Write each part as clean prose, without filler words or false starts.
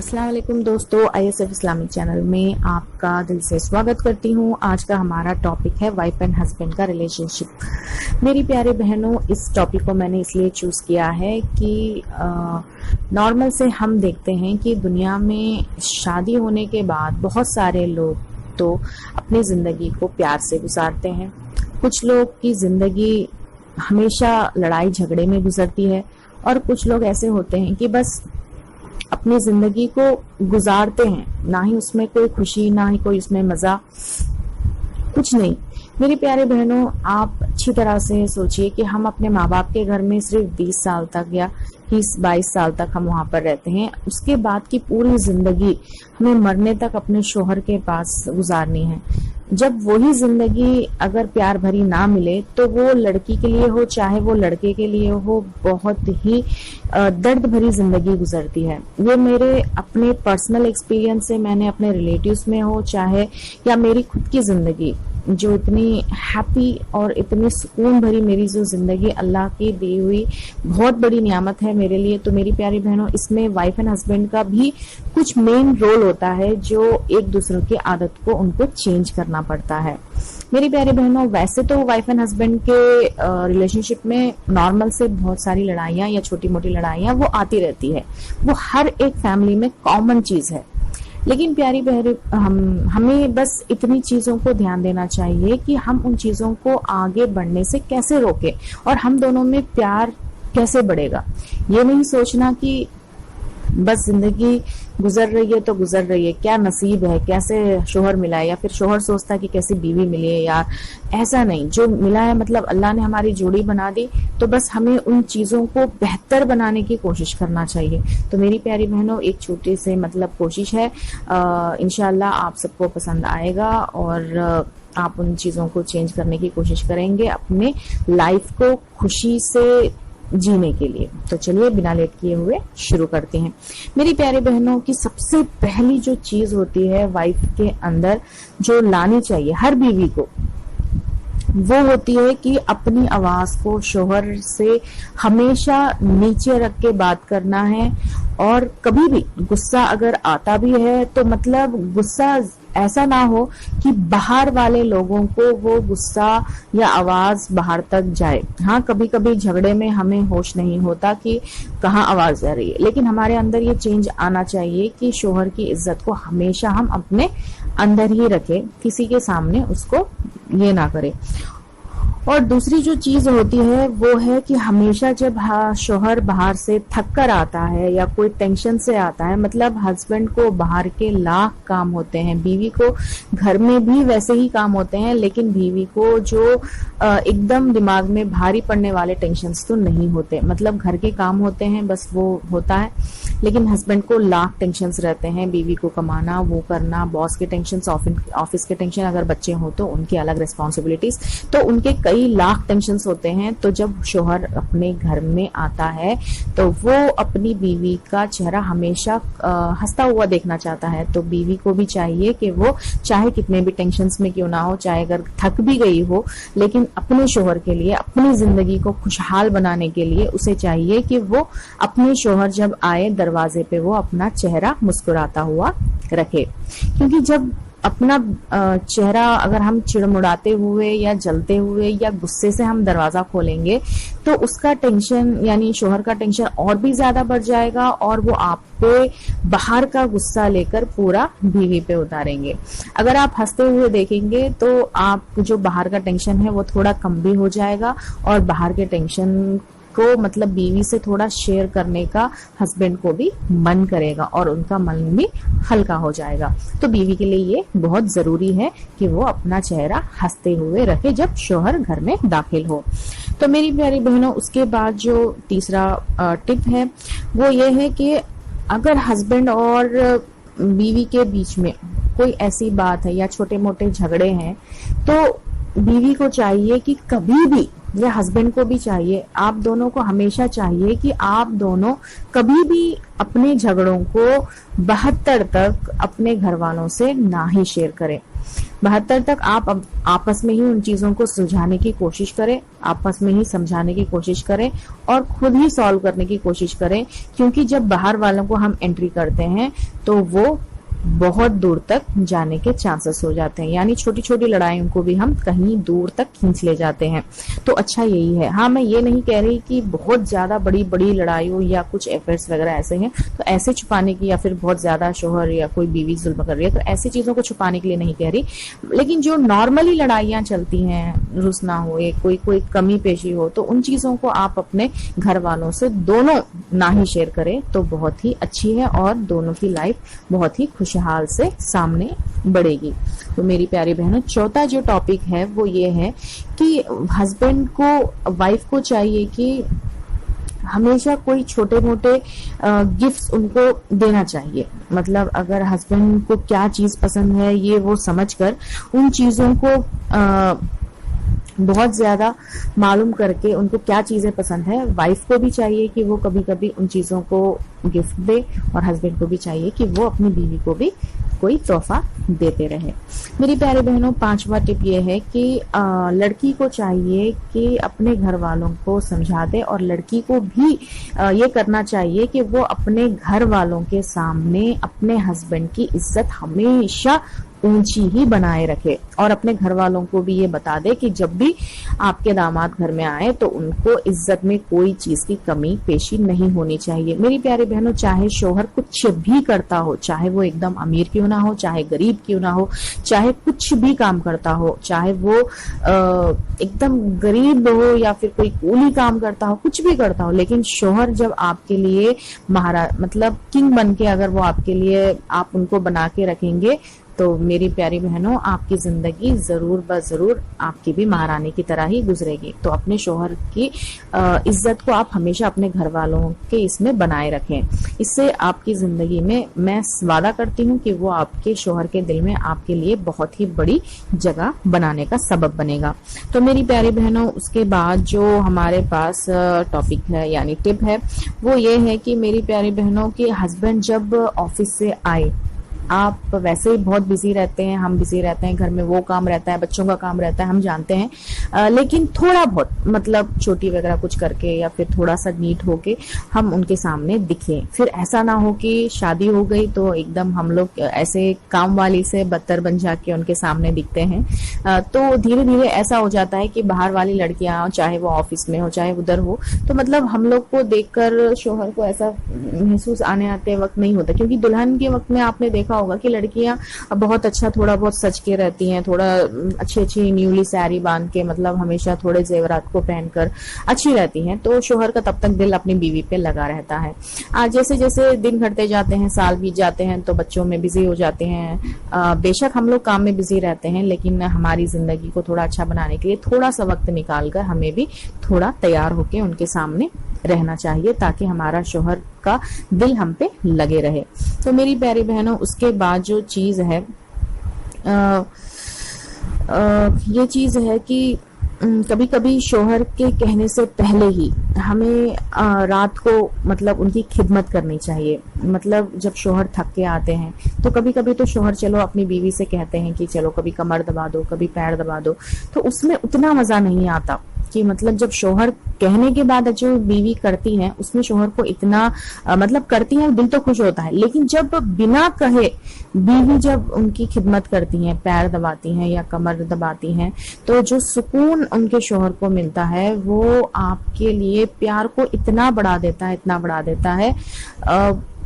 अस्सलाम वालेकुम दोस्तों, ISF इस्लामिक चैनल में आपका दिल से स्वागत करती हूँ। आज का हमारा टॉपिक है वाइफ एंड हस्बैंड का रिलेशनशिप। मेरी प्यारे बहनों, इस टॉपिक को मैंने इसलिए चूज किया है कि नॉर्मल से हम देखते हैं कि दुनिया में शादी होने के बाद बहुत सारे लोग तो अपनी जिंदगी को प्यार से गुजारते हैं। कुछ लोग की जिंदगी हमेशा लड़ाई झगड़े में गुजरती है और कुछ लोग ऐसे होते हैं कि बस अपनी जिंदगी को गुजारते हैं, ना ही उसमें कोई खुशी, ना ही कोई उसमें मजा, कुछ नहीं। मेरी प्यारे बहनों, आप अच्छी तरह से सोचिए कि हम अपने माँ बाप के घर में सिर्फ 20 साल तक या 22 साल तक हम वहां पर रहते हैं। उसके बाद की पूरी जिंदगी हमें मरने तक अपने शोहर के पास गुजारनी है। जब वही जिंदगी अगर प्यार भरी ना मिले तो वो लड़की के लिए हो चाहे वो लड़के के लिए हो, बहुत ही दर्द भरी जिंदगी गुजरती है। ये मेरे अपने पर्सनल एक्सपीरियंस से, मैंने अपने रिलेटिव्स में हो चाहे या मेरी खुद की जिंदगी, जो इतनी हैप्पी और इतनी सुकून भरी मेरी जो जिंदगी अल्लाह की दी हुई बहुत बड़ी नियामत है मेरे लिए। तो मेरी प्यारी बहनों, इसमें वाइफ एंड हस्बैंड का भी कुछ मेन रोल होता है, जो एक दूसरे की आदत को उनको चेंज करना पड़ता है। मेरी प्यारी बहनों, वैसे तो वाइफ एंड हस्बैंड के रिलेशनशिप में नॉर्मल से बहुत सारी लड़ाइयां या छोटी मोटी लड़ाइयां वो आती रहती है, वो हर एक फैमिली में कॉमन चीज है। लेकिन प्यारी बहन, हमें बस इतनी चीजों को ध्यान देना चाहिए कि हम उन चीजों को आगे बढ़ने से कैसे रोकें और हम दोनों में प्यार कैसे बढ़ेगा। ये नहीं सोचना कि बस जिंदगी गुजर रही है तो गुजर रही है, क्या नसीब है, कैसे शोहर मिला है, या फिर शोहर सोचता है कि कैसी बीवी मिली है यार। ऐसा नहीं, जो मिला है मतलब अल्लाह ने हमारी जोड़ी बना दी, तो बस हमें उन चीजों को बेहतर बनाने की कोशिश करना चाहिए। तो मेरी प्यारी बहनों, एक छोटी से कोशिश है, इंशाल्लाह आप सबको पसंद आएगा और आप उन चीजों को चेंज करने की कोशिश करेंगे अपने लाइफ को खुशी से जीने के लिए। तो चलिए बिना लेट किए हुए शुरू करते हैं। मेरी प्यारे बहनों की सबसे पहली जो चीज होती है वाइफ के अंदर, जो लानी चाहिए हर बीवी को, वो होती है कि अपनी आवाज को शोहर से हमेशा नीचे रख के बात करना है। और कभी भी गुस्सा अगर आता भी है तो गुस्सा ऐसा ना हो कि बाहर वाले लोगों को वो गुस्सा या आवाज बाहर तक जाए। हाँ, कभी कभी झगड़े में हमें होश नहीं होता कि कहाँ आवाज जा रही है, लेकिन हमारे अंदर ये चेंज आना चाहिए कि शोहर की इज्जत को हमेशा हम अपने अंदर ही रखें, किसी के सामने उसको ये ना करें। और दूसरी जो चीज होती है वो है कि हमेशा जब शोहर बाहर से थक कर आता है या कोई टेंशन से आता है, हस्बैंड को बाहर के लाख काम होते हैं, बीवी को घर में भी वैसे ही काम होते हैं, लेकिन बीवी को जो एकदम दिमाग में भारी पड़ने वाले टेंशन्स तो नहीं होते। घर के काम होते हैं, बस वो होता है, लेकिन हस्बैंड को लाख टेंशन्स रहते हैं, बीवी को कमाना, वो करना, बॉस के टेंशन्स, ऑफिस के टेंशन, अगर बच्चे हो तो उनकी अलग रिस्पॉन्सिबिलिटीज, तो उनके कई लाख टेंशन्स होते हैं। तो जब शोहर अपने घर में आता है तो वो अपनी बीवी का चेहरा हमेशा हंसता हुआ देखना चाहता है। तो बीवी को भी चाहिए कि वो चाहे कितने भी टेंशन्स में क्यों ना हो, चाहे अगर थक भी गई हो, लेकिन अपने शोहर के लिए, अपनी जिंदगी को खुशहाल बनाने के लिए उसे चाहिए कि वो अपने शोहर जब आए दरवाजे पे वो अपना चेहरा मुस्कुराता हुआ रखे। क्योंकि जब अपना चेहरा अगर हम चिड़मुड़ाते हुए या जलते हुए या गुस्से से हम दरवाजा खोलेंगे तो उसका टेंशन, यानी शोहर का टेंशन और भी ज्यादा बढ़ जाएगा और वो आप पे बाहर का गुस्सा लेकर पूरा बीवी पे उतारेंगे। अगर आप हंसते हुए देखेंगे तो आप जो बाहर का टेंशन है वो थोड़ा कम भी हो जाएगा और बाहर के टेंशन को बीवी से थोड़ा शेयर करने का हस्बैंड को भी मन करेगा और उनका मन भी हल्का हो जाएगा। तो बीवी के लिए ये बहुत जरूरी है कि वो अपना चेहरा हंसते हुए रखे जब शोहर घर में दाखिल हो। तो मेरी प्यारी बहनों, उसके बाद जो तीसरा टिप है वो ये है कि अगर हस्बैंड और बीवी के बीच में कोई ऐसी बात है या छोटे मोटे झगड़े हैं, तो बीवी को चाहिए कि कभी भी, या हस्बैंड को भी चाहिए, आप दोनों को हमेशा चाहिए कि आप दोनों कभी भी अपने झगड़ों को 72 तक अपने घर वालों से ना ही शेयर करें। 72 तक आप अब आपस में ही उन चीजों को सुलझाने की कोशिश करें, आपस में ही समझाने की कोशिश करें और खुद ही सॉल्व करने की कोशिश करें, क्योंकि जब बाहर वालों को हम एंट्री करते हैं तो वो बहुत दूर तक जाने के चांसेस हो जाते हैं, यानी छोटी छोटी लड़ाइयों को भी हम कहीं दूर तक खींच ले जाते हैं। तो अच्छा यही है। हाँ, मैं ये नहीं कह रही कि बहुत ज्यादा बड़ी बड़ी लड़ाई हो या कुछ अफेयर्स वगैरह ऐसे हैं तो ऐसे छुपाने की, या फिर बहुत ज्यादा शोहर या कोई बीवी जुल्म कर रही है तो ऐसी चीजों को छुपाने के लिए नहीं कह रही, लेकिन जो नॉर्मली लड़ाइयां चलती हैं, रुसना हो, कोई कोई कमी पेशी हो, तो उन चीजों को आप अपने घर वालों से दोनों ना ही शेयर करें तो बहुत ही अच्छी है और दोनों की लाइफ बहुत ही खुशहाल से सामने बढ़ेगी। तो मेरी प्यारी बहनों, चौथा जो टॉपिक है वो ये है कि हस्बैंड को, वाइफ को चाहिए कि हमेशा कोई छोटे मोटे गिफ्ट्स उनको देना चाहिए। मतलब अगर हस्बैंड को क्या चीज पसंद है ये वो समझकर उन चीजों को बहुत ज्यादा मालूम करके उनको क्या चीजें पसंद है, वाइफ को भी चाहिए कि वो कभी कभी उन चीजों को गिफ्ट दे और हस्बैंड को भी चाहिए कि वो अपनी बीवी को भी कोई तोहफा देते रहे। मेरी प्यारे बहनों, पांचवा टिप ये है कि लड़की को चाहिए कि अपने घर वालों को समझा दे और लड़की को भी ये करना चाहिए कि वो अपने घर वालों के सामने अपने हस्बैंड की इज्जत हमेशा ऊंची ही बनाए रखे और अपने घर वालों को भी ये बता दे कि जब भी आपके दामाद घर में आए तो उनको इज्जत में कोई चीज की कमी पेशी नहीं होनी चाहिए। मेरी प्यारी बहनों, चाहे शोहर कुछ भी करता हो, चाहे वो एकदम अमीर क्यों ना हो, चाहे गरीब क्यों ना हो, चाहे कुछ भी काम करता हो, चाहे वो एकदम गरीब हो या फिर कोई कूली काम करता हो, कुछ भी करता हो, लेकिन शोहर जब आपके लिए महाराज मतलब किंग बन के अगर वो आपके लिए आप उनको बना के रखेंगे तो मेरी प्यारी बहनों, आपकी जिंदगी जरूर ब जरूर आपकी भी महारानी की तरह ही गुजरेगी। तो अपने शोहर की इज्जत को आप हमेशा अपने घर वालों के इसमें बनाए रखें। इससे आपकी जिंदगी में मैं वादा करती हूँ कि वो आपके शोहर के दिल में आपके लिए बहुत ही बड़ी जगह बनाने का सबब बनेगा। तो मेरी प्यारी बहनों, उसके बाद जो हमारे पास टॉपिक है यानी टिप है वो ये है कि मेरी प्यारी बहनों के हस्बैंड जब ऑफिस से आए, आप वैसे ही बहुत बिजी रहते हैं, हम बिजी रहते हैं, घर में वो काम रहता है, बच्चों का काम रहता है, हम जानते हैं, लेकिन थोड़ा बहुत मतलब छोटी वगैरह कुछ करके या फिर थोड़ा सा नीट होके हम उनके सामने दिखें। फिर ऐसा ना हो कि शादी हो गई तो एकदम हम लोग ऐसे काम वाली से बदतर बन जाके उनके सामने दिखते हैं। तो धीरे धीरे ऐसा हो जाता है कि बाहर वाली लड़कियां, चाहे वो ऑफिस में हो चाहे उधर हो, तो मतलब हम लोग को देखकर शोहर को ऐसा महसूस आने आते वक्त नहीं होता, क्योंकि दुल्हन के वक्त में आपने देखा होगा कि लड़कियां बहुत अच्छा थोड़ा बहुत सज के रहती हैं, थोड़ा अच्छी अच्छी न्यूली साड़ी बांध के, मतलब हमेशा थोड़े जेवरात को पहनकर अच्छी रहती हैं, तो शोहर का तब तक दिल अपनी बीवी पे लगा रहता है। आज जैसे जैसे दिन घटते जाते हैं, साल बीत जाते हैं, तो बच्चों में बिजी हो जाते हैं। बेशक हम लोग काम में बिजी रहते हैं, लेकिन हमारी जिंदगी को थोड़ा अच्छा बनाने के लिए थोड़ा सा वक्त निकालकर हमें भी थोड़ा तैयार होके उनके सामने रहना चाहिए, ताकि हमारा शोहर का दिल हम पे लगे रहे। तो मेरी प्यारी बहनों, उसके बाद जो चीज है ये चीज है कि कभी कभी शोहर के कहने से पहले ही हमें रात को मतलब उनकी खिदमत करनी चाहिए। मतलब जब शोहर थक के आते हैं तो कभी कभी तो शोहर चलो अपनी बीवी से कहते हैं कि चलो कभी कमर दबा दो, कभी पैर दबा दो, तो उसमें उतना मजा नहीं आता कि मतलब जब शोहर कहने के बाद जो बीवी करती है उसमें शोहर को इतना मतलब करती है, दिल तो खुश होता है, लेकिन जब बिना कहे बीवी जब उनकी खिदमत करती हैं, पैर दबाती हैं या कमर दबाती हैं, तो जो सुकून उनके शोहर को मिलता है वो आपके लिए प्यार को इतना बढ़ा देता है, इतना बढ़ा देता है,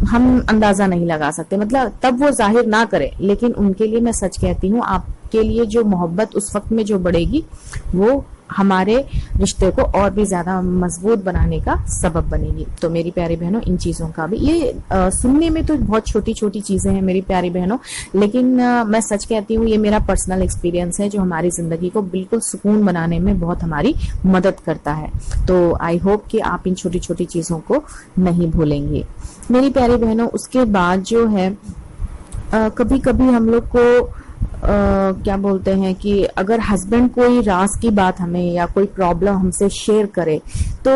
हम अंदाजा नहीं लगा सकते। मतलब तब वो जाहिर ना करे, लेकिन उनके लिए मैं सच कहती हूँ, आपके लिए जो मोहब्बत उस वक्त में जो बढ़ेगी वो हमारे रिश्ते को और भी ज्यादा मजबूत बनाने का सबब बनेगी। तो मेरी प्यारी बहनों, इन चीजों का भी ये सुनने में तो बहुत छोटी छोटी चीजें हैं मेरी प्यारी बहनों, लेकिन मैं सच कहती हूँ ये मेरा पर्सनल एक्सपीरियंस है जो हमारी जिंदगी को बिल्कुल सुकून बनाने में बहुत हमारी मदद करता है। तो आई होप कि आप इन छोटी छोटी चीजों को नहीं भूलेंगे मेरी प्यारी बहनों। उसके बाद जो है कभी कभी हम लोग को क्या बोलते हैं कि अगर हस्बैंड कोई राज की बात हमें या कोई प्रॉब्लम हमसे शेयर करे तो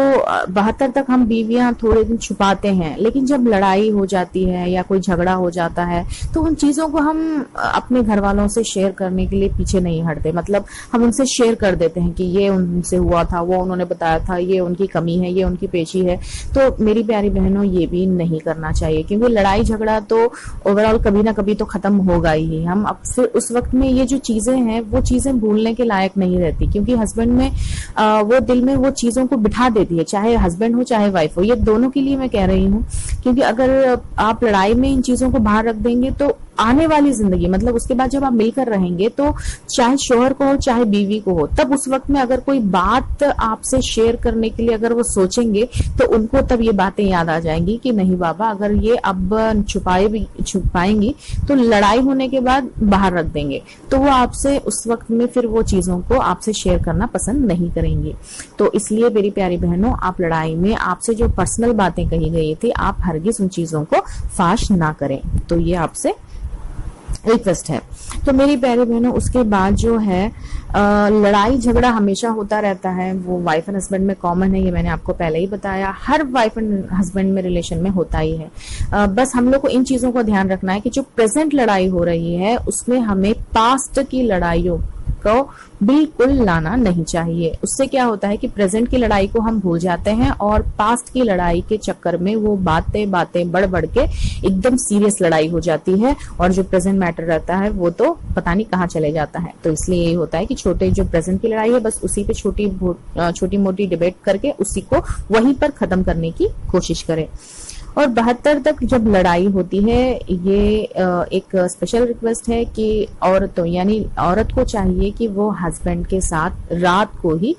72 तक हम बीवियां थोड़े दिन छुपाते हैं, लेकिन जब लड़ाई हो जाती है या कोई झगड़ा हो जाता है तो उन चीजों को हम अपने घर वालों से शेयर करने के लिए पीछे नहीं हटते। मतलब हम उनसे शेयर कर देते हैं कि ये उनसे हुआ था, वो उन्होंने बताया था, ये उनकी कमी है, ये उनकी पेशी है। तो मेरी प्यारी बहनों, ये भी नहीं करना चाहिए, क्योंकि लड़ाई झगड़ा तो ओवरऑल कभी ना कभी तो खत्म होगा ही। हम अब फिर उस वक्त में ये जो चीजें हैं वो चीजें भूलने के लायक नहीं रहती, क्योंकि हस्बैंड में वो दिल में वो चीजों को बिठा देती है, चाहे हस्बैंड हो चाहे वाइफ हो। ये दोनों के लिए मैं कह रही हूँ, क्योंकि अगर आप लड़ाई में इन चीजों को बाहर रख देंगे तो आने वाली जिंदगी, मतलब उसके बाद जब आप मिलकर रहेंगे, तो चाहे शोहर को हो चाहे बीवी को हो, तब उस वक्त में अगर कोई बात आपसे शेयर करने के लिए अगर वो सोचेंगे तो उनको तब ये बातें याद आ जाएंगी कि नहीं बाबा, अगर ये अब छुपाएंगी तो लड़ाई होने के बाद बाहर रख देंगे, तो वो आपसे उस वक्त में फिर वो चीजों को आपसे शेयर करना पसंद नहीं करेंगे। तो इसलिए मेरी प्यारी बहनों, आप लड़ाई में आपसे जो पर्सनल बातें कही गई थी, आप हरगिज उन चीजों को फाश ना करें। तो ये आपसे रिक्वेस्ट है। तो मेरी प्यारी बहनों, उसके बाद जो है लड़ाई झगड़ा हमेशा होता रहता है, वो वाइफ एंड हस्बैंड में कॉमन है, ये मैंने आपको पहले ही बताया, हर वाइफ एंड हस्बैंड में रिलेशन में होता ही है। बस हम लोग को इन चीजों का ध्यान रखना है कि जो प्रेजेंट लड़ाई हो रही है उसमें हमें पास्ट की लड़ाइयों को बिल्कुल लाना नहीं चाहिए। उससे क्या होता है कि प्रेजेंट की लड़ाई को हम भूल जाते हैं और पास्ट की लड़ाई के चक्कर में वो बातें बढ़ बढ़ के एकदम सीरियस लड़ाई हो जाती है, और जो प्रेजेंट मैटर रहता है वो तो पता नहीं कहाँ चले जाता है। तो इसलिए यही होता है कि छोटे जो प्रेजेंट की लड़ाई है, बस उसी पे छोटी मोटी डिबेट करके उसी को वहीं पर खत्म करने की कोशिश करें। और 72 तक जब लड़ाई होती है, ये एक स्पेशल रिक्वेस्ट है कि औरतों यानी औरत को चाहिए कि वो हस्बैंड के साथ रात को ही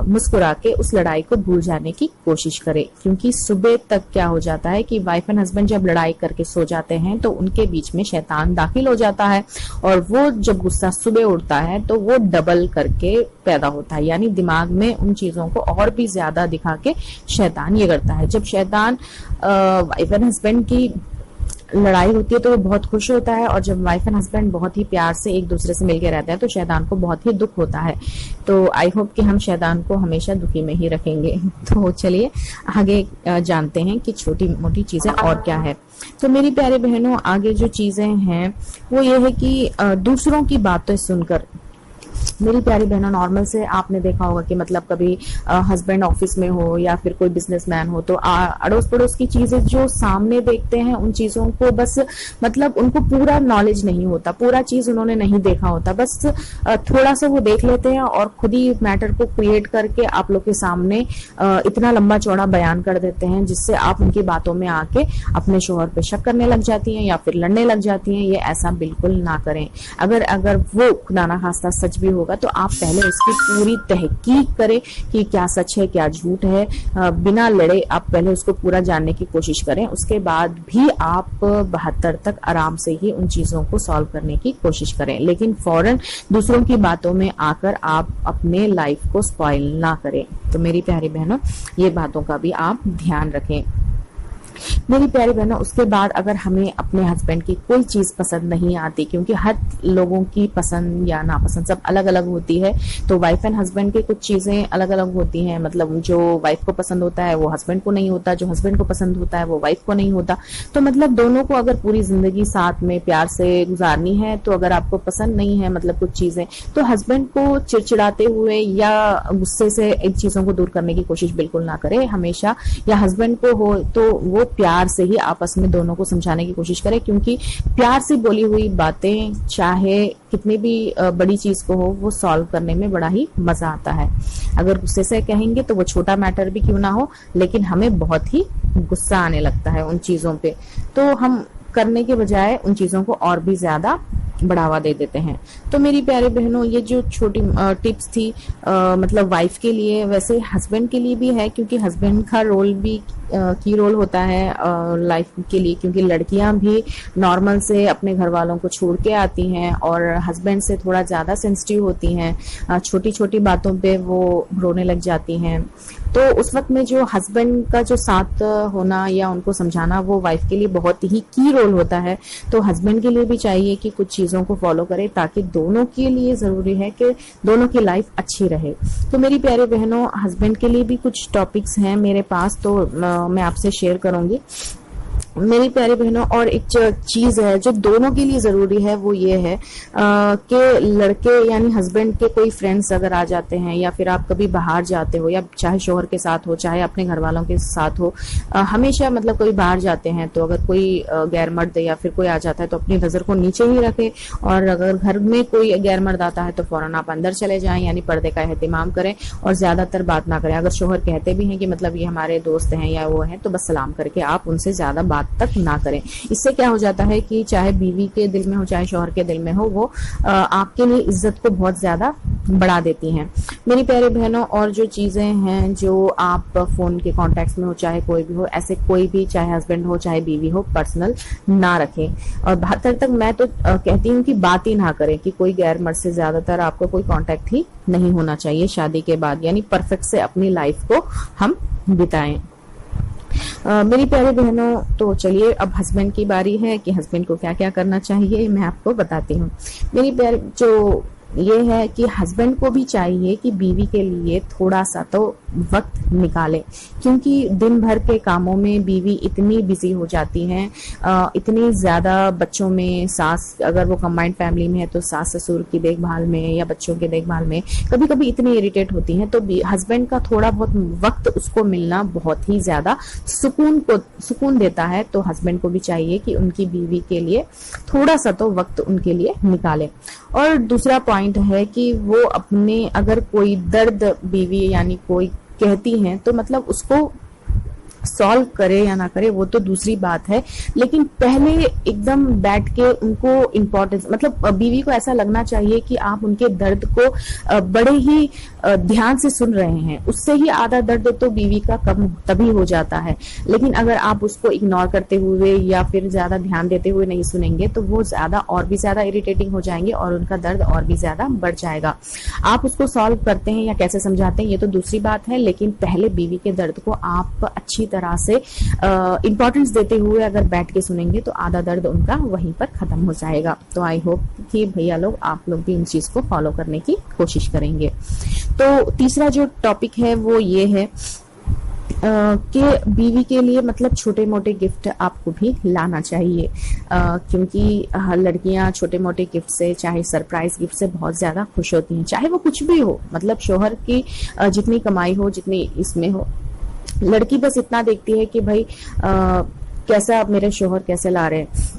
मुस्कुरा के उस लड़ाई को भूल जाने की कोशिश करे, क्योंकि सुबह तक क्या हो जाता है कि वाइफ एंड हस्बैंड जब लड़ाई करके सो जाते हैं तो उनके बीच में शैतान दाखिल हो जाता है, और वो जब गुस्सा सुबह उठता है तो वो डबल करके पैदा होता है, यानी दिमाग में उन चीजों को और भी ज्यादा दिखा के शैतान ये करता है। जब शैतान वाइफ एंड हस्बैंड की लड़ाई होती है तो वो बहुत खुश होता है, और जब वाइफ एंड हस्बैंड बहुत ही प्यार से एक दूसरे से मिलकर रहते हैं तो शैतान को बहुत ही दुख होता है। तो आई होप कि हम शैतान को हमेशा दुखी में ही रखेंगे। तो चलिए आगे जानते हैं कि छोटी मोटी चीजें और क्या है। तो मेरी प्यारे बहनों, आगे जो चीजें हैं वो ये है कि दूसरों की बातें सुनकर, मेरी प्यारी बहनों, नॉर्मल से आपने देखा होगा कि मतलब कभी हस्बैंड ऑफिस में हो या फिर कोई बिजनेसमैन हो, तो अड़ोस पड़ोस की चीजें जो सामने देखते हैं उन चीजों को बस मतलब उनको पूरा नॉलेज नहीं होता, पूरा चीज उन्होंने नहीं देखा होता, बस थोड़ा सा वो देख लेते हैं और खुद ही मैटर को क्रिएट करके आप लोग के सामने इतना लंबा चौड़ा बयान कर देते हैं, जिससे आप उनकी बातों में आके अपने शोहर पे शक करने लग जाती हैं या फिर लड़ने लग जाती हैं। ये ऐसा बिल्कुल ना करें। अगर वो खुदा ना खास्ता सच भी होगा तो आप पहले उसकी पूरी तहकीक करें कि क्या सच है क्या झूठ है, बिना लड़े आप पहले उसको पूरा जानने की कोशिश करें। उसके बाद भी आप 72 तक आराम से ही उन चीजों को सॉल्व करने की कोशिश करें, लेकिन फौरन दूसरों की बातों में आकर आप अपने लाइफ को स्पॉइल ना करें। तो मेरी प्यारी बहनों, ये बातों का भी आप ध्यान रखें। मेरी प्यारी बहनों, उसके बाद अगर हमें अपने हस्बैंड की कोई चीज पसंद नहीं आती, क्योंकि हर लोगों की पसंद या नापसंद सब अलग अलग होती है, तो वाइफ एंड हस्बैंड की कुछ चीजें अलग अलग होती हैं। मतलब जो वाइफ को पसंद होता है वो हस्बैंड को नहीं होता, जो हस्बैंड को पसंद होता है वो वाइफ को नहीं होता। तो मतलब दोनों को अगर पूरी जिंदगी साथ में प्यार से गुजारनी है, तो अगर आपको पसंद नहीं है मतलब कुछ चीजें, तो हस्बैंड को चिड़चिड़ाते हुए या गुस्से से इन चीजों को दूर करने की कोशिश बिल्कुल ना करें हमेशा। या हस्बैंड को हो तो वो प्यार से ही आपस में दोनों को समझाने की कोशिश करें, क्योंकि प्यार से बोली हुई बातें चाहे कितनी भी बड़ी चीज को हो, वो सॉल्व करने में बड़ा ही मजा आता है। अगर गुस्से से कहेंगे तो वो छोटा मैटर भी क्यों ना हो, लेकिन हमें बहुत ही गुस्सा आने लगता है उन चीजों पे, तो हम करने के बजाय उन चीजों को और भी ज्यादा बढ़ावा दे देते हैं। तो मेरी प्यारे बहनों, ये जो छोटी टिप्स थी मतलब वाइफ के लिए, वैसे हस्बैंड के लिए भी है, क्योंकि हस्बैंड का रोल भी की रोल होता है लाइफ के लिए, क्योंकि लड़कियां भी नॉर्मल से अपने घर वालों को छोड़ के आती हैं और हस्बैंड से थोड़ा ज्यादा सेंसिटिव होती हैं, छोटी छोटी बातों पे वो रोने लग जाती हैं। तो उस वक्त में जो हस्बैंड का जो साथ होना या उनको समझाना वो वाइफ के लिए बहुत ही की रोल होता है। तो हस्बैंड के लिए भी चाहिए कि कुछ चीजों को फॉलो करे, ताकि दोनों के लिए जरूरी है कि दोनों की लाइफ अच्छी रहे। तो मेरी प्यारे बहनों, हस्बैंड के लिए भी कुछ टॉपिक्स हैं मेरे पास, तो मैं आपसे शेयर करूंगी मेरी प्यारी बहनों। और एक चीज है जो दोनों के लिए जरूरी है, वो ये है कि लड़के यानी हस्बैंड के कोई फ्रेंड्स अगर आ जाते हैं, या फिर आप कभी बाहर जाते हो, या चाहे शोहर के साथ हो चाहे अपने घर वालों के साथ हो, हमेशा मतलब कोई बाहर जाते हैं तो अगर कोई गैर मर्द या फिर कोई आ जाता है तो अपनी नजर को नीचे ही रखे, और अगर घर में कोई गैर मर्द आता है तो फौरन आप अंदर चले जाएं, यानी पर्दे का एहतिमाम करें और ज्यादातर बात ना करें। अगर शोहर कहते भी हैं कि मतलब ये हमारे दोस्त हैं या वो हैं, तो बस सलाम करके आप उनसे ज्यादा बात तक ना करें। इससे क्या हो जाता है कि चाहे बीवी के दिल में हो चाहे शौहर के दिल में हो, वो आपके लिए इज्जत को बहुत ज्यादा बढ़ा देती हैं। मेरी प्यारे बहनों, और जो चीजें हैं जो आप फोन के कॉन्टेक्ट में हो चाहे कोई भी हो, ऐसे कोई भी चाहे हस्बैंड हो चाहे बीवी हो पर्सनल ना रखें। और बेहतर तक मैं तो कहती हूँ कि बात ही ना करें, कि कोई गैर मर्द से ज्यादातर आपको कोई कॉन्टेक्ट ही नहीं होना चाहिए शादी के बाद, यानी परफेक्ट से अपनी लाइफ को हम बिताएं। मेरी प्यारी बहनों, तो चलिए अब हस्बैंड की बारी है कि हस्बैंड को क्या क्या करना चाहिए मैं आपको बताती हूँ। मेरी प्यारी जो ये है कि हस्बैंड को भी चाहिए कि बीवी के लिए थोड़ा सा तो वक्त निकाले, क्योंकि दिन भर के कामों में बीवी इतनी बिजी हो जाती हैं, इतनी ज्यादा बच्चों में, सास अगर वो कंबाइंड फैमिली में है तो सास ससुर की देखभाल में या बच्चों की देखभाल में कभी कभी इतनी इरिटेट होती हैं, तो हस्बैंड का थोड़ा बहुत वक्त उसको मिलना बहुत ही ज्यादा सुकून देता है। तो हस्बैंड को भी चाहिए कि उनकी बीवी के लिए थोड़ा सा तो वक्त उनके लिए निकाले। और दूसरा पॉइंट है कि वो अपने, अगर कोई दर्द बीवी यानी कोई कहती हैं तो मतलब उसको सॉल्व करे या ना करे वो तो दूसरी बात है, लेकिन पहले एकदम बैठ के उनको इम्पोर्टेंस, मतलब बीवी को ऐसा लगना चाहिए कि आप उनके दर्द को बड़े ही ध्यान से सुन रहे हैं। उससे ही आधा दर्द तो बीवी का कम तभी हो जाता है। लेकिन अगर आप उसको इग्नोर करते हुए या फिर ज्यादा ध्यान देते हुए नहीं सुनेंगे तो वो ज्यादा और भी ज्यादा इरिटेटिंग हो जाएंगे और उनका दर्द और भी ज्यादा बढ़ जाएगा। आप उसको सॉल्व करते हैं या कैसे समझाते हैं ये तो दूसरी बात है, लेकिन पहले बीवी के दर्द को आप अच्छी तरह से इंपॉर्टेंस देते हुए अगर बैठ के सुनेंगे तो आधा दर्द उनका वहीं पर खत्म हो जाएगा। तो आई होप कि भैया लोग, आप लोग भी इन चीज को फॉलो करने की कोशिश करेंगे। तो तीसरा जो टॉपिक है वो ये है कि बीवी के लिए मतलब छोटे मोटे गिफ्ट आपको भी लाना चाहिए, क्योंकि लड़कियां छोटे मोटे गिफ्ट से, चाहे सरप्राइज गिफ्ट से बहुत ज्यादा खुश होती हैं, चाहे वो कुछ भी हो, मतलब शोहर की जितनी कमाई हो, जितनी इसमें हो, लड़की बस इतना देखती है कि भाई कैसा मेरे शोहर कैसे ला रहे हैं।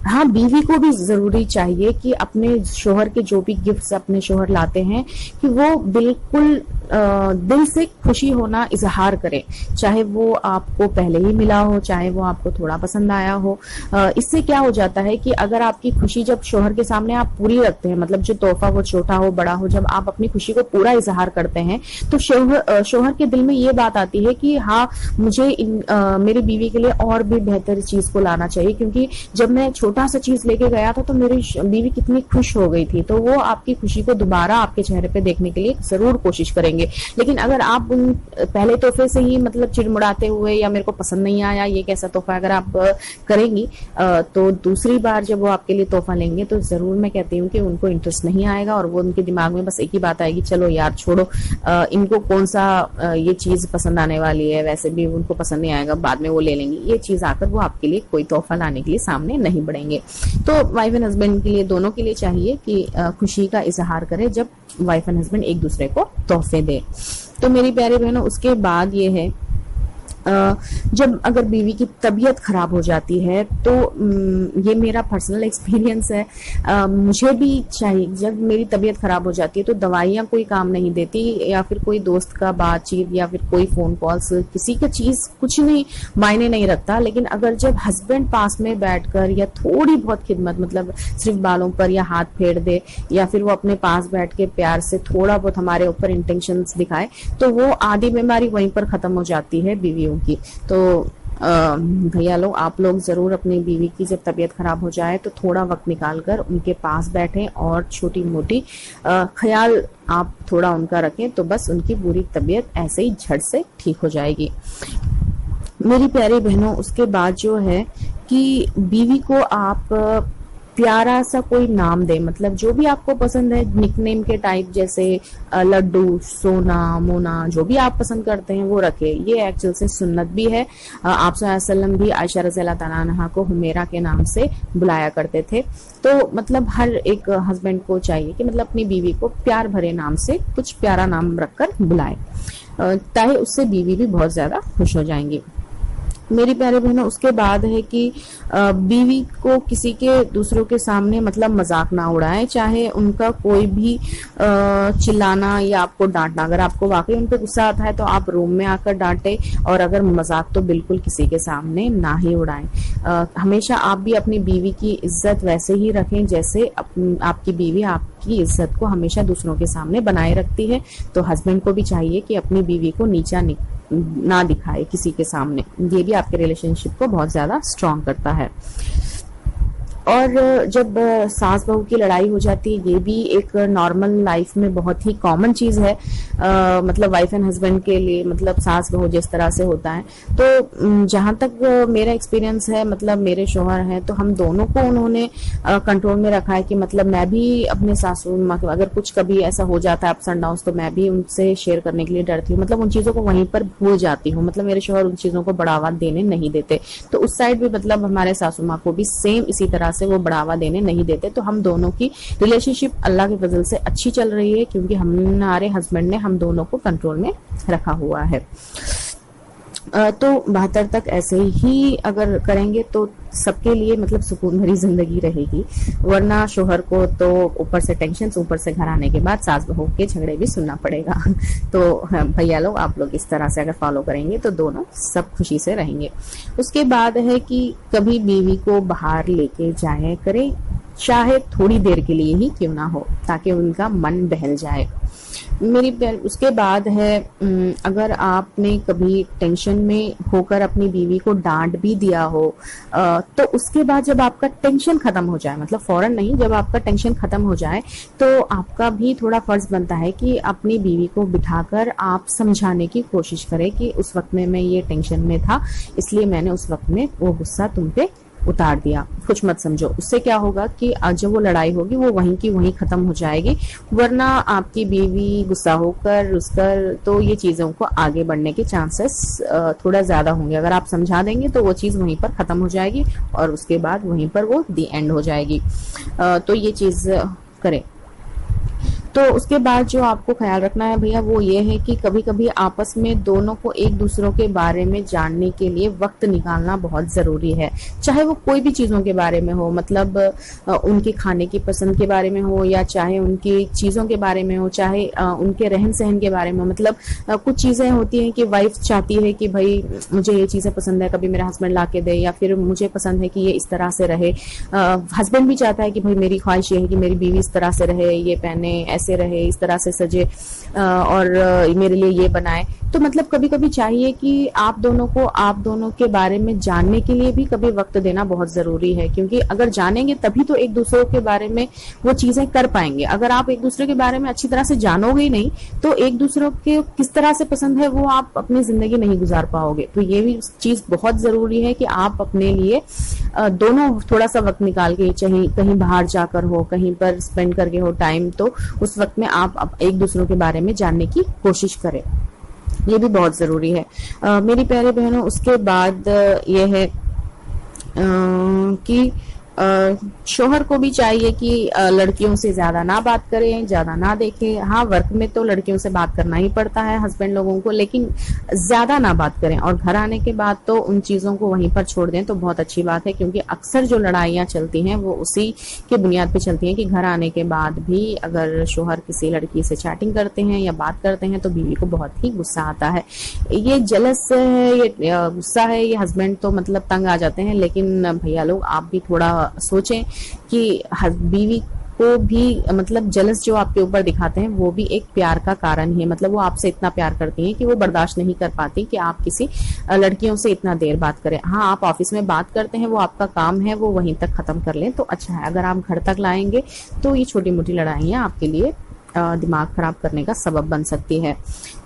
हाँ, बीवी को भी जरूरी चाहिए कि अपने शोहर के जो भी गिफ्ट्स अपने शोहर लाते हैं कि वो बिल्कुल दिल से खुशी होना इजहार करे, चाहे वो आपको पहले ही मिला हो, चाहे वो आपको थोड़ा पसंद आया हो। इससे क्या हो जाता है कि अगर आपकी खुशी जब शोहर के सामने आप पूरी रखते हैं, मतलब जो तोहफा वो छोटा हो बड़ा हो, जब आप अपनी खुशी को पूरा इजहार करते हैं तो शोहर के दिल में ये बात आती है कि हाँ, मुझे मेरी बीवी के लिए और भी बेहतर चीज को लाना चाहिए, क्योंकि जब मैं छोटा सा चीज लेके गया था तो मेरी बीवी कितनी खुश हो गई थी। तो वो आपकी खुशी को दोबारा आपके चेहरे पे देखने के लिए जरूर कोशिश करेंगे। लेकिन अगर आप उन पहले तोहफे से ही मतलब चिड़मुड़ाते हुए या मेरे को पसंद नहीं आया, ये कैसा तोहफा, अगर आप करेंगी तो दूसरी बार जब वो आपके लिए तोहफा लेंगे तो जरूर मैं कहती हूँ कि उनको इंटरेस्ट नहीं आएगा और वो उनके दिमाग में बस एक ही बात आएगी, चलो यार छोड़ो, इनको कौन सा ये चीज पसंद आने वाली है, वैसे भी उनको पसंद नहीं आएगा, बाद में वो ले लेंगे। ये चीज आकर वो आपके लिए कोई तोहफा लाने के लिए सामने नहीं बढ़ेंगे। तो वाइफ एंड हस्बैंड के लिए, दोनों के लिए चाहिए कि खुशी का इजहार करें जब वाइफ एंड हस्बैंड एक दूसरे को तोहफे दे। तो मेरी प्यारी बहनों, उसके बाद ये है जब अगर बीवी की तबीयत खराब हो जाती है तो ये मेरा पर्सनल एक्सपीरियंस है, मुझे भी चाहिए, जब मेरी तबीयत खराब हो जाती है तो दवाइयाँ कोई काम नहीं देती, या फिर कोई दोस्त का बातचीत या फिर कोई फोन कॉल्स, किसी का चीज कुछ नहीं मायने नहीं रखता। लेकिन अगर जब हस्बैंड पास में बैठकर या थोड़ी बहुत खिदमत, मतलब सिर्फ बालों पर या हाथ फेर दे या फिर वो अपने पास बैठ के प्यार से थोड़ा बहुत हमारे ऊपर इंटेंशंस दिखाए, तो वो आधी बीमारी वहीं पर खत्म हो जाती है बीवियों की। तो भैया लोग, आप लोग जरूर अपनी बीवी की जब तबीयत खराब हो जाए तो थोड़ा वक्त निकाल कर उनके पास बैठें और छोटी मोटी ख्याल आप थोड़ा उनका रखें, तो बस उनकी पूरी तबीयत ऐसे ही झट से ठीक हो जाएगी। मेरी प्यारी बहनों, उसके बाद जो है कि बीवी को आप प्यारा सा कोई नाम दे, मतलब जो भी आपको पसंद है, निकनेम के टाइप, जैसे लड्डू, सोना, मोना, जो भी आप पसंद करते हैं वो रखे। ये एक्चुअल से सुन्नत भी है। आप सल्लल्लाहु अलैहि वसल्लम भी आयशा रज़ियल्लाहु तआला अन्हा को हुमैरा के नाम से बुलाया करते थे। तो मतलब हर एक हस्बैंड को चाहिए कि मतलब अपनी बीवी को प्यार भरे नाम से कुछ प्यारा नाम रखकर बुलाए, ताकि उससे बीवी भी बहुत ज्यादा खुश हो जाएंगी। मेरी प्यारे बहनों, उसके बाद है कि बीवी को किसी के दूसरों के सामने मतलब मजाक ना उड़ाए, चाहे उनका कोई भी चिल्लाना या आपको डांटना। अगर आपको वाकई उन पर गुस्सा आता है तो आप रूम में आकर डांटे, और अगर मजाक तो बिल्कुल किसी के सामने ना ही उड़ाएं। हमेशा आप भी अपनी बीवी की इज्जत वैसे ही रखें जैसे आपकी बीवी आपकी इज्जत को हमेशा दूसरों के सामने बनाए रखती है। तो हस्बैंड को भी चाहिए कि अपनी बीवी को नीचा ना दिखाए किसी के सामने। ये भी आपके रिलेशनशिप को बहुत ज्यादा स्ट्रॉन्ग करता है। और जब सास बहू की लड़ाई हो जाती है, ये भी एक नॉर्मल लाइफ में बहुत ही कॉमन चीज है। मतलब वाइफ एंड हस्बैंड के लिए, मतलब सास बहू जिस तरह से होता है। तो जहां तक मेरा एक्सपीरियंस है, मतलब मेरे शोहर हैं तो हम दोनों को उन्होंने कंट्रोल में रखा है कि मतलब मैं भी अपने सासू माँ को, अगर कुछ कभी ऐसा हो जाता है अप्स एंड डाउन, तो मैं भी उनसे शेयर करने के लिए डरती हूँ। मतलब उन चीजों को वहीं पर भूल जाती हूँ। मतलब मेरे शोहर उन चीजों को बढ़ावा देने नहीं देते। तो उस साइड भी मतलब हमारे सासू माँ को भी सेम इसी तरह से वो बढ़ावा देने नहीं देते। तो हम दोनों की रिलेशनशिप अल्लाह के फजल से अच्छी चल रही है, क्योंकि हमारे हस्बैंड ने हम दोनों को कंट्रोल में रखा हुआ है। तो 72 तक ऐसे ही अगर करेंगे तो सबके लिए मतलब सुकून भरी जिंदगी रहेगी। वरना शोहर को तो ऊपर से टेंशन, ऊपर से घर आने के बाद सास बहू के झगड़े भी सुनना पड़ेगा। तो भैया लोग, आप लोग इस तरह से अगर फॉलो करेंगे तो दोनों सब खुशी से रहेंगे। उसके बाद है कि कभी बीवी को बाहर लेके जाया करें, चाहे थोड़ी देर के लिए ही क्यों ना हो, ताकि उनका मन बहल जाए। उसके बाद है, अगर आपने कभी टेंशन में होकर अपनी बीवी को डांट भी दिया हो, तो उसके बाद जब आपका टेंशन खत्म हो जाए, मतलब फौरन नहीं, जब आपका टेंशन खत्म हो जाए तो आपका भी थोड़ा फर्ज बनता है कि अपनी बीवी को बिठाकर आप समझाने की कोशिश करें कि उस वक्त में मैं ये टेंशन में था, इसलिए मैंने उस वक्त में वो गुस्सा तुम पे उतार दिया, कुछ मत समझो। उससे क्या होगा कि आज जब वो लड़ाई होगी वो वहीं की वहीं खत्म हो जाएगी। वरना आपकी बीवी गुस्सा होकर रुसकर, तो ये चीजों को आगे बढ़ने के चांसेस थोड़ा ज्यादा होंगे। अगर आप समझा देंगे तो वो चीज वहीं पर खत्म हो जाएगी और उसके बाद वहीं पर वो दी एंड हो जाएगी। तो ये चीज करें। तो उसके बाद जो आपको ख्याल रखना है भैया, वो ये है कि कभी कभी आपस में दोनों को एक दूसरों के बारे में जानने के लिए वक्त निकालना बहुत जरूरी है। चाहे वो कोई भी चीजों के बारे में हो, मतलब उनके खाने की पसंद के बारे में हो, या चाहे उनकी चीजों के बारे में हो, चाहे उनके रहन सहन के बारे में हो। मतलब कुछ चीजें होती हैं कि वाइफ चाहती है कि भाई मुझे ये चीजें पसंद है, कभी मेरा हस्बैंड ला के दे, या फिर मुझे पसंद है कि ये इस तरह से रहे। हस्बैंड भी चाहता है कि भाई मेरी ख्वाहिश ये है कि मेरी बीवी इस तरह से रहे, ये पहने, ऐसे रहे, इस तरह से सजे, और मेरे लिए ये बनाए। तो मतलब कभी कभी चाहिए कि आप दोनों के बारे में जानने के लिए भी कभी वक्त देना बहुत जरूरी है, क्योंकि अगर जानेंगे तभी तो एक दूसरे के बारे में वो चीजें कर पाएंगे। अगर आप एक दूसरे के बारे में अच्छी तरह से जानोगे ही नहीं तो एक दूसरे के किस तरह से पसंद है वो आप अपनी जिंदगी नहीं गुजार पाओगे। तो ये भी चीज बहुत जरूरी है कि आप अपने लिए दोनों थोड़ा सा वक्त निकाल के, चाहे कहीं बाहर जाकर हो, कहीं पर स्पेंड करके हो टाइम, तो उस वक्त में आप एक दूसरों के बारे में जानने की कोशिश करें। ये भी बहुत जरूरी है। मेरी प्यारे बहनों, उसके बाद ये है कि शोहर को भी चाहिए कि लड़कियों से ज्यादा ना बात करें, ज्यादा ना देखें। हाँ, वर्क में तो लड़कियों से बात करना ही पड़ता है हस्बैंड लोगों को, लेकिन ज्यादा ना बात करें। और घर आने के बाद तो उन चीजों को वहीं पर छोड़ दें तो बहुत अच्छी बात है, क्योंकि अक्सर जो लड़ाइयाँ चलती हैं वो उसी के बुनियाद पे चलती हैं कि घर आने के बाद भी अगर शोहर किसी लड़की से चैटिंग करते हैं या बात करते हैं तो बीवी को बहुत ही गुस्सा आता है। ये जलस है, ये गुस्सा है, ये हस्बैंड तो मतलब तंग आ जाते हैं। लेकिन भैया लोग, आप भी थोड़ा सोचें कि बीवी को भी मतलब जलस जो आपके ऊपर दिखाते हैं वो भी एक प्यार का कारण ही है। मतलब वो आपसे इतना प्यार करती हैं कि वो बर्दाश्त नहीं कर पाती कि आप किसी लड़कियों से इतना देर बात करें। हाँ, आप ऑफिस में बात करते हैं, वो आपका काम है, वो वहीं तक खत्म कर लें तो अच्छा है। अगर आप घर तक लाएंगे तो ये छोटी मोटी लड़ाइयाँ आपके लिए दिमाग खराब करने का सबब बन सकती है।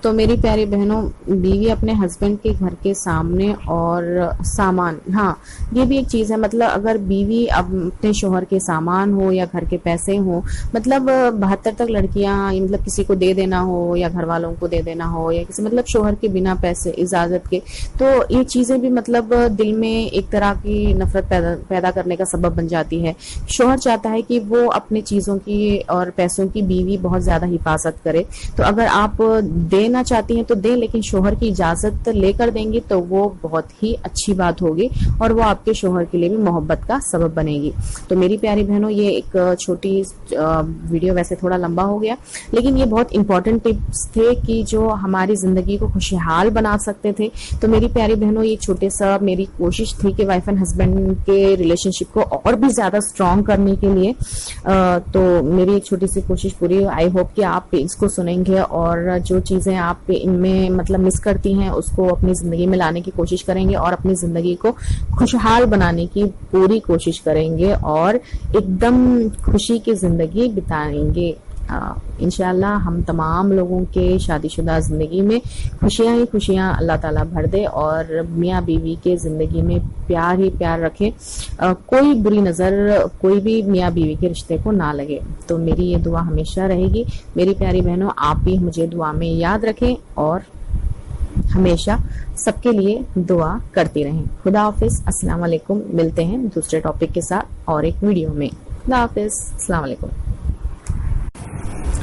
तो मेरी प्यारी बहनों, बीवी अपने हस्बैंड के घर के सामने और सामान, हाँ ये भी एक चीज है। मतलब अगर बीवी अपने शोहर के सामान हो या घर के पैसे हो, मतलब 72 तक लड़कियां मतलब किसी को दे देना हो या घर वालों को दे देना हो या किसी मतलब शोहर के बिना पैसे इजाजत के, तो ये चीजें भी मतलब दिल में एक तरह की नफरत पैदा करने का सबब बन जाती है। शोहर चाहता है कि वो अपने चीजों की और पैसों की बीवी बहुत ज्यादा हिफाजत करे। तो अगर आप देना चाहती हैं तो दें, लेकिन शोहर की इजाजत लेकर देंगी तो वो बहुत ही अच्छी बात होगी और वो आपके शोहर के लिए भी मोहब्बत का सबब बनेगी। तो मेरी प्यारी बहनों, ये एक छोटी वीडियो वैसे थोड़ा लंबा हो गया, लेकिन ये बहुत इंपॉर्टेंट टिप्स थे कि जो हमारी जिंदगी को खुशहाल बना सकते थे। तो मेरी प्यारी बहनों, ये छोटे सा मेरी कोशिश थी कि वाइफ एंड हस्बैंड के रिलेशनशिप को और भी ज्यादा स्ट्रॉन्ग करने के लिए। तो मेरी एक छोटी सी कोशिश पूरी। आई होप कि आप इसको सुनेंगे और जो चीजें आप इनमें मतलब मिस करती हैं उसको अपनी जिंदगी में लाने की कोशिश करेंगे और अपनी जिंदगी को खुशहाल बनाने की पूरी कोशिश करेंगे और एकदम खुशी की जिंदगी बिताएंगे। इंशाल्लाह हम तमाम लोगों के शादीशुदा जिंदगी में खुशियां ही खुशियां अल्लाह ताला भर दे और मियाँ बीवी के जिंदगी में प्यार ही प्यार रखे। कोई बुरी नजर कोई भी मियाँ बीवी के रिश्ते को ना लगे। तो मेरी ये दुआ हमेशा रहेगी। मेरी प्यारी बहनों, आप भी मुझे दुआ में याद रखें और हमेशा सबके लिए दुआ करती रहें। खुदा हाफिज, अस्सलाम वालेकुम। मिलते हैं दूसरे टॉपिक के साथ और एक वीडियो में। खुदा हाफिज, अस्सलाम वालेकुम।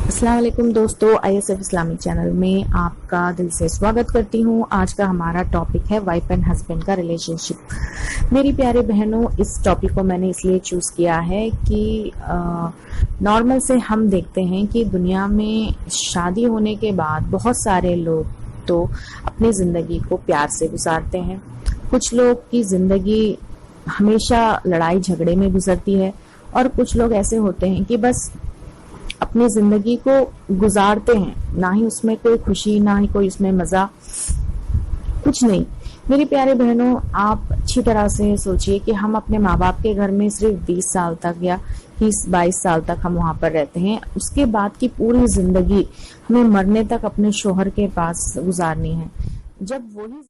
अस्सलाम वालेकुम दोस्तों, ISF इस्लामिक चैनल में आपका दिल से स्वागत करती हूँ। आज का हमारा टॉपिक है वाइफ एंड हस्बैंड का रिलेशनशिप। मेरी प्यारे बहनों, इस टॉपिक को मैंने इसलिए चूज किया है कि नॉर्मल से हम देखते हैं कि दुनिया में शादी होने के बाद बहुत सारे लोग तो अपनी जिंदगी को प्यार से गुजारते हैं। कुछ लोग की जिंदगी हमेशा लड़ाई झगड़े में गुजरती है और कुछ लोग ऐसे होते हैं कि बस अपनी जिंदगी को गुजारते हैं, ना ही उसमें कोई खुशी, ना ही कोई उसमें मजा, कुछ नहीं। मेरी प्यारे बहनों, आप अच्छी तरह से सोचिए कि हम अपने माँ बाप के घर में सिर्फ 20 साल तक या 22 साल तक हम वहां पर रहते हैं। उसके बाद की पूरी जिंदगी हमें मरने तक अपने शोहर के पास गुजारनी है। जब वही